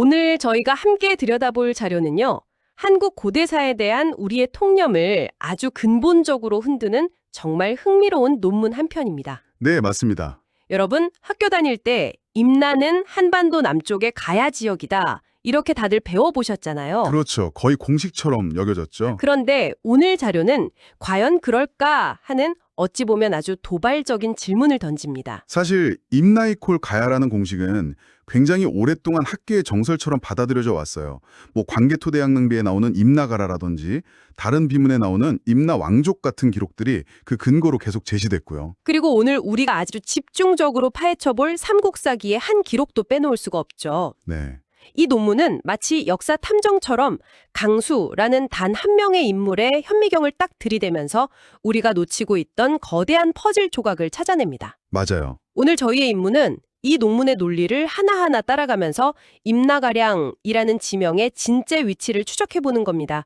오늘 저희가 함께 들여다볼 자료는요. 한국 고대사에 대한 우리의 통념을 아주 근본적으로 흔드는 정말 흥미로운 논문 한 편입니다. 네, 맞습니다. 여러분, 학교 다닐 때 임나는 한반도 남쪽의 가야 지역이다. 이렇게 다들 배워보셨잖아요. 그렇죠. 거의 공식처럼 여겨졌죠. 그런데 오늘 자료는 과연 그럴까 하는 어찌 보면 아주 도발적인 질문을 던집니다. 사실 임나이콜 가야라는 공식은 굉장히 오랫동안 학계의 정설처럼 받아들여져 왔어요. 뭐 광개토대왕릉비에 나오는 임나가라라든지 다른 비문에 나오는 임나왕족 같은 기록들이 그 근거로 계속 제시됐고요. 그리고 오늘 우리가 아주 집중적으로 파헤쳐볼 삼국사기의 한 기록도 빼놓을 수가 없죠. 네. 이 논문은 마치 역사 탐정처럼 강수라는 단 한 명의 인물의 현미경을 딱 들이대면서 우리가 놓치고 있던 거대한 퍼즐 조각을 찾아냅니다. 맞아요. 오늘 저희의 임무는 이 논문의 논리를 하나하나 따라가면서 임나가량이라는 지명의 진짜 위치를 추적해보는 겁니다.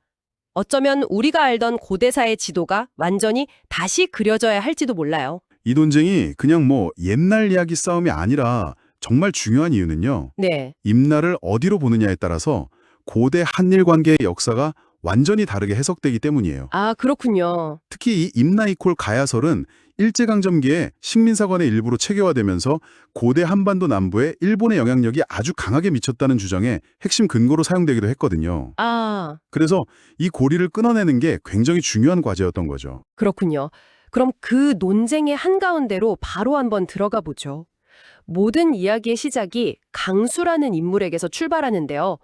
어쩌면 우리가 알던 고대사의 지도가 완전히 다시 그려져야 할지도 몰라요. 이 논쟁이 그냥 뭐 옛날 이야기 싸움이 아니라 정말 중요한 이유는요. 네. 임나를 어디로 보느냐에 따라서 고대 한일 관계의 역사가 완전히 다르게 해석되기 때문이에요. 아, 그렇군요. 특히 이 임나이콜 가야설은 일제강점기에 식민사관의 일부로 체계화되면서 고대 한반도 남부에 일본의 영향력이 아주 강하게 미쳤다는 주장의 핵심 근거로 사용되기도 했거든요. 아, 그래서 이 고리를 끊어내는 게 굉장히 중요한 과제였던 거죠. 그렇군요. 그럼 그 논쟁의 한가운데로 바로 한번 들어가 보죠. 모든 이야기의 시작이 강수라는 인물에게서 출발하는데요.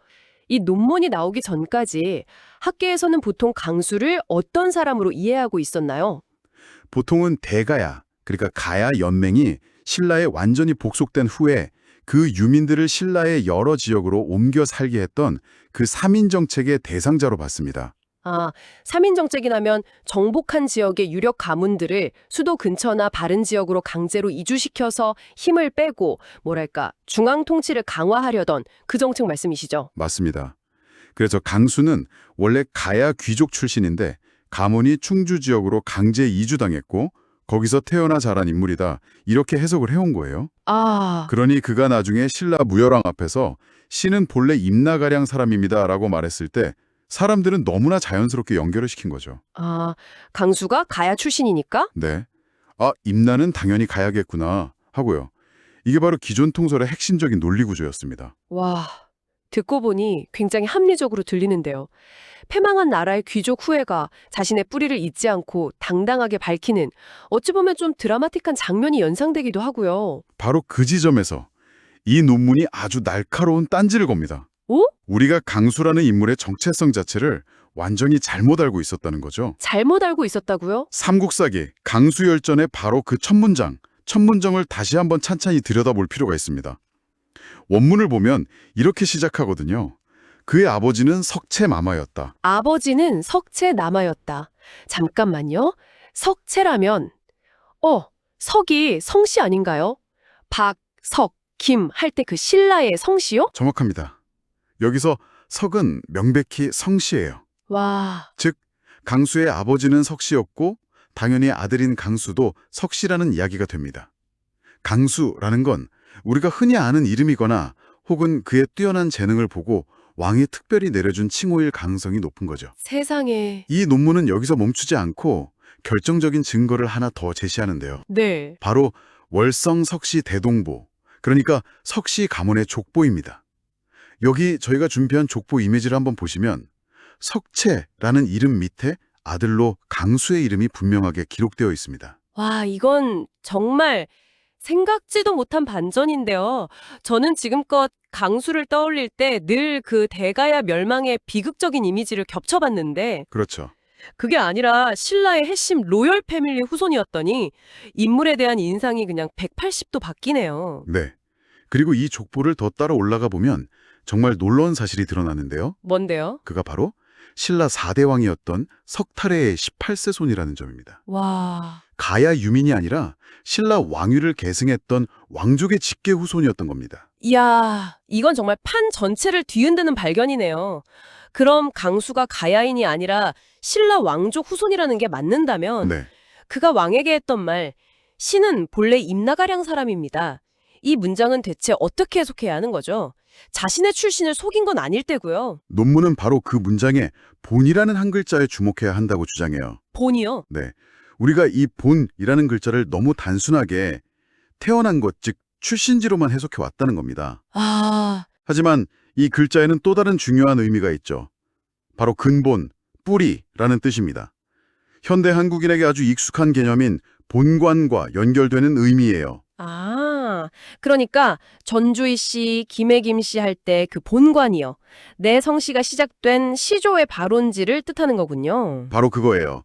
이 논문이 나오기 전까지 학계에서는 보통 강수를 어떤 사람으로 이해하고 있었나요? 보통은 대가야, 그러니까 가야 연맹이 신라에 완전히 복속된 후에 그 유민들을 신라의 여러 지역으로 옮겨 살게 했던 그 3인 정책의 대상자로 봤습니다. 아, 3인 정책이라면 정복한 지역의 유력 가문들을 수도 근처나 바른 지역으로 강제로 이주시켜서 힘을 빼고 뭐랄까 중앙 통치를 강화하려던 그 정책 말씀이시죠? 맞습니다. 그래서 강수는 원래 가야 귀족 출신인데 가문이 충주 지역으로 강제 이주당했고 거기서 태어나 자란 인물이다. 이렇게 해석을 해온 거예요. 아, 그러니 그가 나중에 신라 무열왕 앞에서 신은 본래 임나가량 사람입니다 라고 말했을 때 사람들은 너무나 자연스럽게 연결을 시킨 거죠. 강수가 가야 출신이니까? 네. 아, 임나는 당연히 가야겠구나 하고요. 이게 바로 기존 통설의 핵심적인 논리 구조였습니다. 와, 듣고 보니 굉장히 합리적으로 들리는데요. 패망한 나라의 귀족 후예가 자신의 뿌리를 잊지 않고 당당하게 밝히는 어찌 보면 좀 드라마틱한 장면이 연상되기도 하고요. 바로 그 지점에서 이 논문이 아주 날카로운 딴지를 겁니다. 오? 우리가 강수라는 인물의 정체성 자체를 완전히 잘못 알고 있었다는 거죠. 잘못 알고 있었다고요? 삼국사기 강수열전의 바로 그 첫 문장을 다시 한번 찬찬히 들여다볼 필요가 있습니다. 원문을 보면 이렇게 시작하거든요. 그의 아버지는 석채마마였다. 아버지는 석채남아였다. 잠깐만요. 석채라면 석이 성씨 아닌가요? 박, 석, 김 할 때 그 신라의 성씨요? 정확합니다. 여기서 석은 명백히 성씨예요. 와, 즉 강수의 아버지는 석씨였고 당연히 아들인 강수도 석씨라는 이야기가 됩니다. 강수라는 건 우리가 흔히 아는 이름이거나 혹은 그의 뛰어난 재능을 보고 왕이 특별히 내려준 칭호일 가능성이 높은 거죠. 세상에. 이 논문은 여기서 멈추지 않고 결정적인 증거를 하나 더 제시하는데요. 네. 바로 월성 석씨 대동보, 그러니까 석씨 가문의 족보입니다. 여기 저희가 준비한 족보 이미지를 한번 보시면 석채라는 이름 밑에 아들로 강수의 이름이 분명하게 기록되어 있습니다. 와, 이건 정말 생각지도 못한 반전인데요. 저는 지금껏 강수를 떠올릴 때 늘 그 대가야 멸망의 비극적인 이미지를 겹쳐봤는데 그렇죠. 그게 아니라 신라의 핵심 로열 패밀리 후손이었더니 인물에 대한 인상이 그냥 180도 바뀌네요. 네. 그리고 이 족보를 더 따라 올라가 보면 정말 놀라운 사실이 드러나는데요. 뭔데요? 그가 바로 신라 4대 왕이었던 석탈의 18세 손이라는 점입니다. 와, 가야 유민이 아니라 신라 왕위를 계승했던 왕족의 직계 후손이었던 겁니다. 이야, 이건 정말 판 전체를 뒤흔드는 발견이네요. 그럼 강수가 가야인이 아니라 신라 왕족 후손이라는 게 맞는다면 네. 그가 왕에게 했던 말, 신은 본래 임나가량 사람입니다. 이 문장은 대체 어떻게 해석해야 하는 거죠? 자신의 출신을 속인 건 아닐 테고요. 논문은 바로 그 문장에 본이라는 한 글자에 주목해야 한다고 주장해요. 본이요. 네, 우리가 이 본이라는 글자를 너무 단순하게 태어난 것, 즉 출신지로만 해석해 왔다는 겁니다. 아, 하지만 이 글자에는 또 다른 중요한 의미가 있죠. 바로 근본, 뿌리라는 뜻입니다. 현대 한국인에게 아주 익숙한 개념인 본관과 연결되는 의미예요. 그러니까 전주희 씨, 김혜김 씨 할 때 그 본관이요. 내 성씨가 시작된 시조의 발원지를 뜻하는 거군요. 바로 그거예요.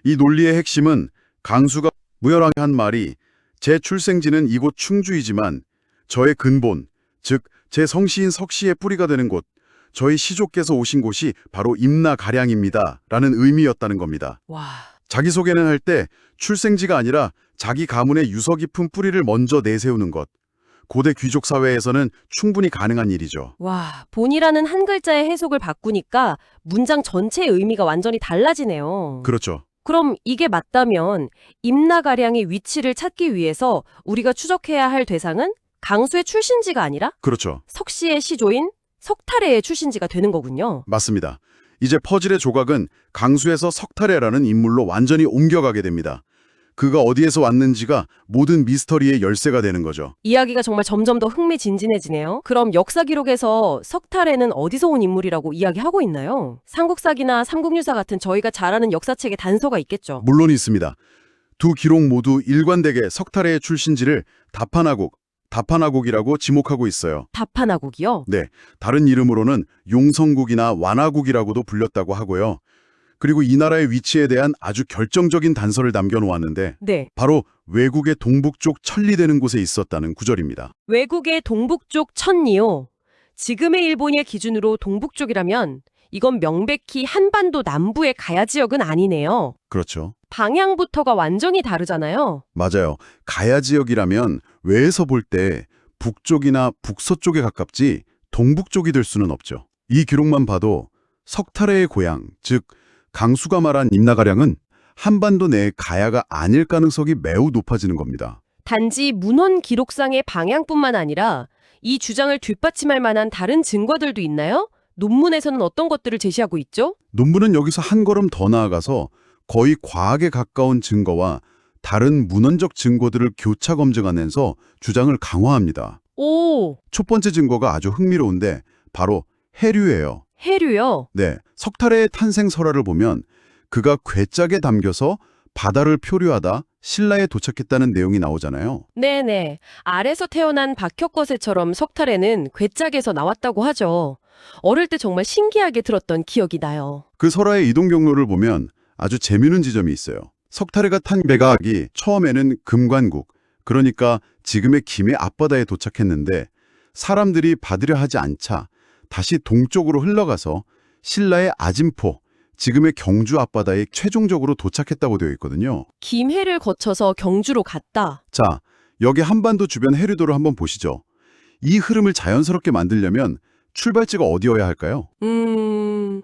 이 논리의 핵심은 강수가 무열하게 한 말이 제 출생지는 이곳 충주이지만 저의 근본, 즉 제 성씨인 석씨의 뿌리가 되는 곳, 저희 시조께서 오신 곳이 바로 임나가량입니다. 라는 의미였다는 겁니다. 와, 자기소개는 할 때 출생지가 아니라 자기 가문의 유서 깊은 뿌리를 먼저 내세우는 것. 고대 귀족 사회에서는 충분히 가능한 일이죠. 와, 본이라는 한 글자의 해석을 바꾸니까 문장 전체의 의미가 완전히 달라지네요. 그렇죠. 그럼 이게 맞다면 임나가량의 위치를 찾기 위해서 우리가 추적해야 할 대상은 강수의 출신지가 아니라 그렇죠. 석씨의 시조인 석탈해의 출신지가 되는 거군요. 맞습니다. 이제 퍼즐의 조각은 강수에서 석탈해라는 인물로 완전히 옮겨가게 됩니다. 그가 어디에서 왔는지가 모든 미스터리의 열쇠가 되는 거죠. 이야기가 정말 점점 더 흥미진진해지네요. 그럼 역사 기록에서 석탈해는 어디서 온 인물이라고 이야기하고 있나요? 삼국사기나 삼국유사 같은 저희가 잘 아는 역사책에 단서가 있겠죠. 물론 있습니다. 두 기록 모두 일관되게 석탈해의 출신지를 다파나국이라고 지목하고 있어요. 다파나국이요? 네, 다른 이름으로는 용성국이나 완화국이라고도 불렸다고 하고요. 그리고 이 나라의 위치에 대한 아주 결정적인 단서를 남겨놓았는데 네. 바로 외국의 동북쪽 천리되는 곳에 있었다는 구절입니다. 외국의 동북쪽 천리요. 지금의 일본의 기준으로 동북쪽이라면 이건 명백히 한반도 남부의 가야 지역은 아니네요. 그렇죠. 방향부터가 완전히 다르잖아요. 맞아요. 가야 지역이라면 외에서 볼 때 북쪽이나 북서쪽에 가깝지 동북쪽이 될 수는 없죠. 이 기록만 봐도 석탈해의 고향, 즉 강수가 말한 임나가량은 한반도 내의 가야가 아닐 가능성이 매우 높아지는 겁니다. 단지 문헌 기록상의 방향뿐만 아니라 이 주장을 뒷받침할 만한 다른 증거들도 있나요? 논문에서는 어떤 것들을 제시하고 있죠? 논문은 여기서 한 걸음 더 나아가서 거의 과학에 가까운 증거와 다른 문헌적 증거들을 교차 검증하면서 주장을 강화합니다. 오, 첫 번째 증거가 아주 흥미로운데 바로 해류예요. 해류요. 네, 석탈의 탄생 설화를 보면 그가 괴짝에 담겨서 바다를 표류하다 신라에 도착했다는 내용이 나오잖아요. 네네. 알에서 태어난 박혁거세처럼 석탈에는 괴짝에서 나왔다고 하죠. 어릴 때 정말 신기하게 들었던 기억이 나요. 그 설화의 이동 경로를 보면 아주 재미있는 지점이 있어요. 석탈해가 탄 배가 처음에는 금관국, 그러니까 지금의 김해 앞바다에 도착했는데 사람들이 받으려 하지 않자 다시 동쪽으로 흘러가서 신라의 아진포, 지금의 경주 앞바다에 최종적으로 도착했다고 되어 있거든요. 김해를 거쳐서 경주로 갔다. 자, 여기 한반도 주변 해류도를 한번 보시죠. 이 흐름을 자연스럽게 만들려면 출발지가 어디여야 할까요?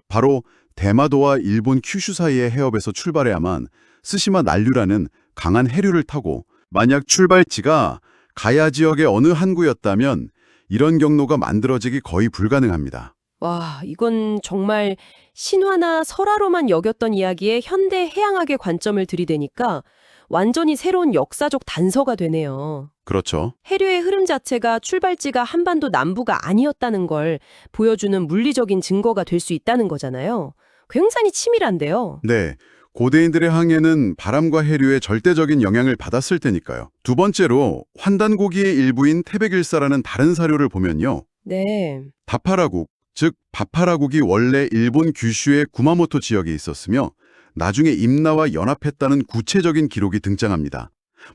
바로 대마도와 일본 큐슈 사이의 해협에서 출발해야만 스시마 난류라는 강한 해류를 타고, 만약 출발지가 가야 지역의 어느 항구였다면 이런 경로가 만들어지기 거의 불가능합니다. 와, 이건 정말 신화나 설화로만 여겼던 이야기에 현대 해양학의 관점을 들이대니까 완전히 새로운 역사적 단서가 되네요. 그렇죠. 해류의 흐름 자체가 출발지가 한반도 남부가 아니었다는 걸 보여주는 물리적인 증거가 될 수 있다는 거잖아요. 굉장히 치밀한데요. 네, 고대인들의 항해는 바람과 해류의 절대적인 영향을 받았을 테니까요. 두 번째로 환단고기의 일부인 태백일사라는 다른 사료를 보면요. 네. 다파라국, 즉 바파라국이 원래 일본 규슈의 구마모토 지역에 있었으며 나중에 임나와 연합했다는 구체적인 기록이 등장합니다.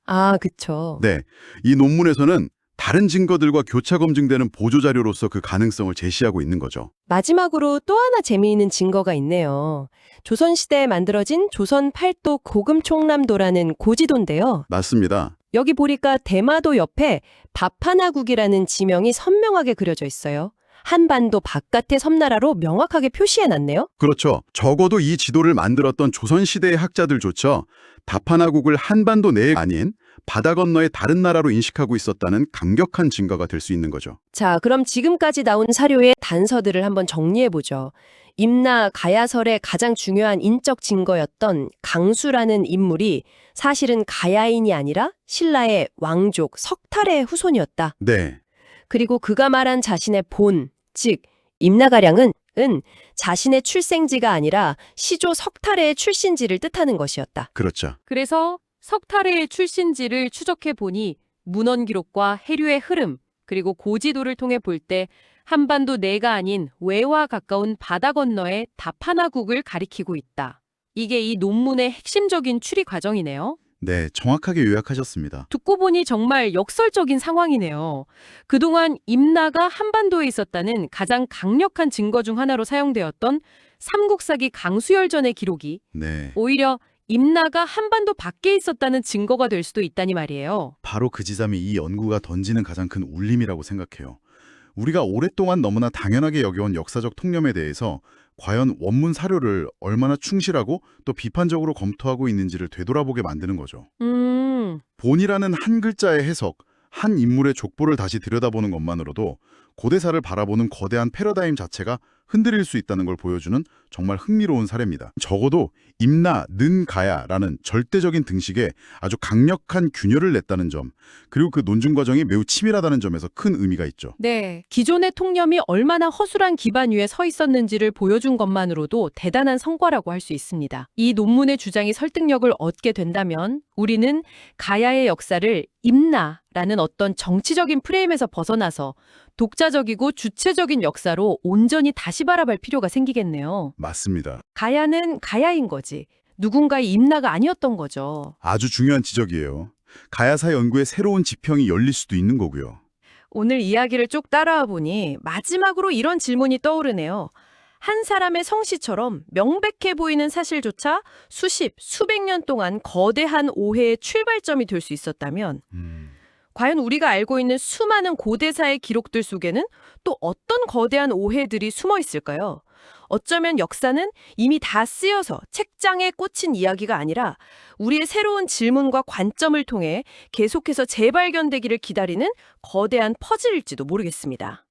아, 그쵸. 네, 이 논문에서는 다른 증거들과 교차 검증되는 보조자료로서 그 가능성을 제시하고 있는 거죠. 마지막으로 또 하나 재미있는 증거가 있네요. 조선시대에 만들어진 조선 팔도 고금총람도라는 고지도인데요. 맞습니다. 여기 보니까 대마도 옆에 바파나국이라는 지명이 선명하게 그려져 있어요. 한반도 바깥의 섬나라로 명확하게 표시해놨네요. 그렇죠. 적어도 이 지도를 만들었던 조선시대의 학자들조차 다파나국을 한반도 내에 아닌 바다 건너의 다른 나라로 인식하고 있었다는 강력한 증거가 될 수 있는 거죠. 자, 그럼 지금까지 나온 사료의 단서들을 한번 정리해보죠. 임나 가야설의 가장 중요한 인적 증거였던 강수라는 인물이 사실은 가야인이 아니라 신라의 왕족 석탈의 후손이었다. 네, 그리고 그가 말한 자신의 본, 즉 임나가량은 자신의 출생지가 아니라 시조 석탈의 출신지를 뜻하는 것이었다. 그렇죠. 그래서 석탈의 출신지를 추적해 보니 문헌 기록과 해류의 흐름, 그리고 고지도를 통해 볼 때 한반도 내가 아닌 외와 가까운 바다 건너의 다파나국을 가리키고 있다. 이게 이 논문의 핵심적인 추리 과정이네요. 네, 정확하게 요약하셨습니다. 듣고 보니 정말 역설적인 상황이네요. 그동안 임나가 한반도에 있었다는 가장 강력한 증거 중 하나로 사용되었던 삼국사기 강수열전의 기록이 네, 오히려 임나가 한반도 밖에 있었다는 증거가 될 수도 있다니 말이에요. 바로 그 지점이 이 연구가 던지는 가장 큰 울림이라고 생각해요. 우리가 오랫동안 너무나 당연하게 여겨온 역사적 통념에 대해서 과연 원문 사료를 얼마나 충실하고 또 비판적으로 검토하고 있는지를 되돌아보게 만드는 거죠. 본이라는 한 글자의 해석, 한 인물의 족보를 다시 들여다보는 것만으로도 고대사를 바라보는 거대한 패러다임 자체가 흔들릴 수 있다는 걸 보여주는 정말 흥미로운 사례입니다. 적어도 임나, 는, 가야라는 절대적인 등식에 아주 강력한 균열을 냈다는 점, 그리고 그 논증 과정이 매우 치밀하다는 점에서 큰 의미가 있죠. 네, 기존의 통념이 얼마나 허술한 기반 위에 서 있었는지를 보여준 것만으로도 대단한 성과라고 할 수 있습니다. 이 논문의 주장이 설득력을 얻게 된다면 우리는 가야의 역사를 임나라는 어떤 정치적인 프레임에서 벗어나서 독자적이고 주체적인 역사로 온전히 다시 바라볼 필요가 생기겠네요. 맞습니다. 가야는 가야인 거지. 누군가의 임나가 아니었던 거죠. 아주 중요한 지적이에요. 가야사 연구의 새로운 지평이 열릴 수도 있는 거고요. 오늘 이야기를 쭉 따라와 보니 마지막으로 이런 질문이 떠오르네요. 한 사람의 성씨처럼 명백해 보이는 사실조차 수십, 수백 년 동안 거대한 오해의 출발점이 될 수 있었다면 과연 우리가 알고 있는 수많은 고대사의 기록들 속에는 또 어떤 거대한 오해들이 숨어 있을까요? 어쩌면 역사는 이미 다 쓰여서 책장에 꽂힌 이야기가 아니라 우리의 새로운 질문과 관점을 통해 계속해서 재발견되기를 기다리는 거대한 퍼즐일지도 모르겠습니다.